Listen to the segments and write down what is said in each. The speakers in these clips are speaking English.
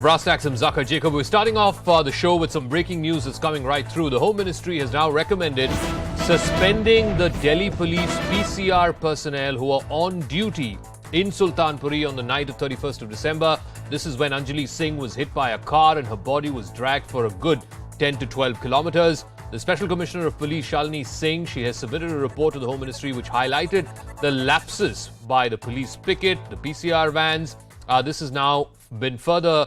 Brass tacks and Zaka Jacob. We're starting off the show with some breaking news that's coming right through. The Home Ministry has now recommended suspending the Delhi police PCR personnel who are on duty in Sultanpuri on the night of 31st of December. This is when Anjali Singh was hit by a car and her body was dragged for a good 10 to 12 kilometers. The Special Commissioner of Police, Shalini Singh, she has submitted a report to the Home Ministry which highlighted the lapses by the police picket, the PCR vans. This has now been further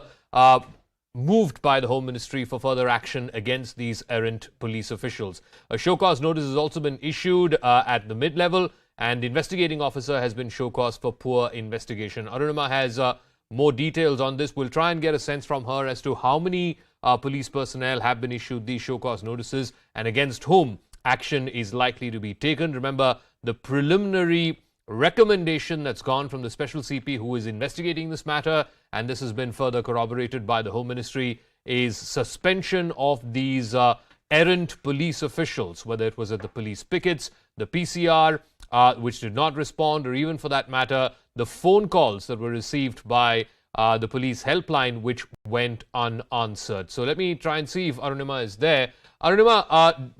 moved by the Home Ministry for further action against these errant police officials. A show cause notice has also been issued at the mid-level, and the investigating officer has been show cause for poor investigation. Arunima has more details on this. We'll try and get a sense from her as to how many police personnel have been issued these show cause notices and against whom action is likely to be taken. Remember, the preliminary recommendation that's gone from the Special CP who is investigating this matter, and this has been further corroborated by the Home Ministry, is suspension of these errant police officials, whether it was at the police pickets, the PCR, which did not respond, or even for that matter, the phone calls that were received by the police helpline, which went unanswered. So let me try and see if Arunima is there. Arunima,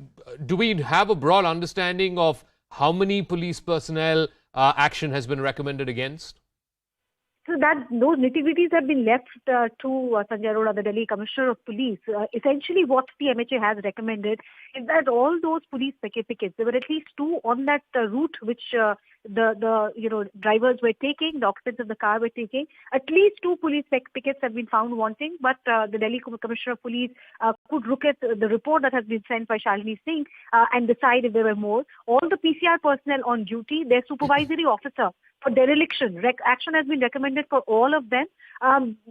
do we have a broad understanding of how many police personnel action has been recommended against? So those nitty-gritties have been left to Sanjay Arora, the Delhi Commissioner of Police. Essentially, what the MHA has recommended is that all those police pickets, there were at least two on that route which the drivers were taking, the occupants of the car were taking. At least two police pickets have been found wanting, but the Delhi Commissioner of Police could look at the report that has been sent by Shalini Singh and decide if there were more. All the PCR personnel on duty, their supervisory officer for dereliction, action has been recommended for all of them.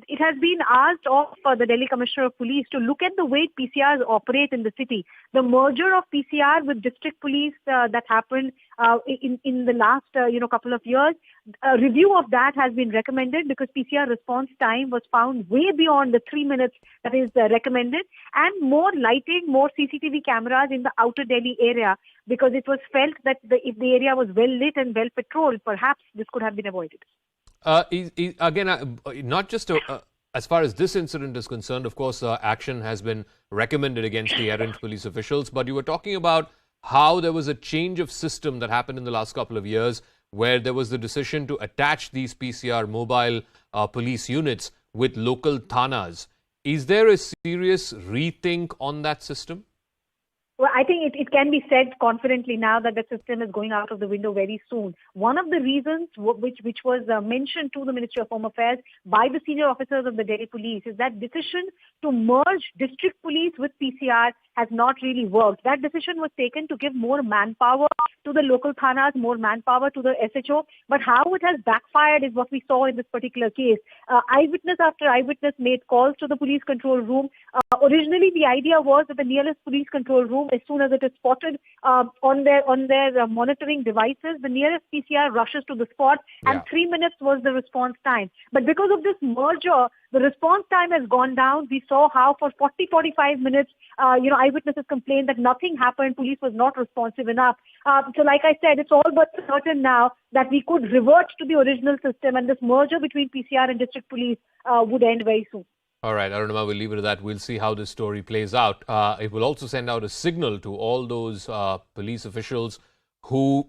It has been asked of the Delhi Commissioner of Police to look at the way PCRs operate in the city. The merger of PCR with district police that happened in the last couple of years, a review of that has been recommended because PCR response time was found way beyond the 3 minutes that is recommended, and more lighting, more CCTV cameras in the outer Delhi area, because it was felt that if the area was well lit and well patrolled, perhaps this could have been avoided. Again, not just as far as this incident is concerned, of course, action has been recommended against the errant police officials, but you were talking about how there was a change of system that happened in the last couple of years where there was the decision to attach these PCR mobile police units with local thanas. Is there a serious rethink on that system? Well, I think it can be said confidently now that the system is going out of the window very soon. One of the reasons which was mentioned to the Ministry of Home Affairs by the senior officers of the Delhi Police is that decision to merge district police with PCR has not really worked. That decision was taken to give more manpower to the local thanas, more manpower to the SHO, but how it has backfired is what we saw in this particular case. Eyewitness after eyewitness made calls to the police control room. Originally, the idea was that the nearest police control room, as soon as it is spotted on their monitoring devices, the nearest PCR rushes to the spot, and 3 minutes was the response time. But because of this merger, the response time has gone down. We saw how for 40-45 minutes, eyewitnesses complained that nothing happened. Police was not responsive enough. So like I said, it's all but certain now that we could revert to the original system, and this merger between PCR and district police would end very soon. All right, Arunima, we'll leave it at that. We'll see how this story plays out. It will also send out a signal to all those police officials who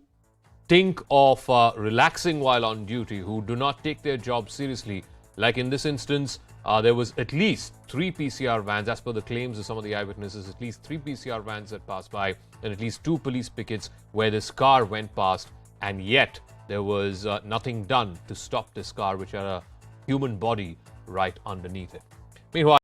think of relaxing while on duty, who do not take their job seriously. Like in this instance, there was at least 3 PCR vans, as per the claims of some of the eyewitnesses, at least 3 PCR vans that passed by, and at least 2 police pickets where this car went past, and yet there was nothing done to stop this car, which had a human body right underneath it. Meanwhile,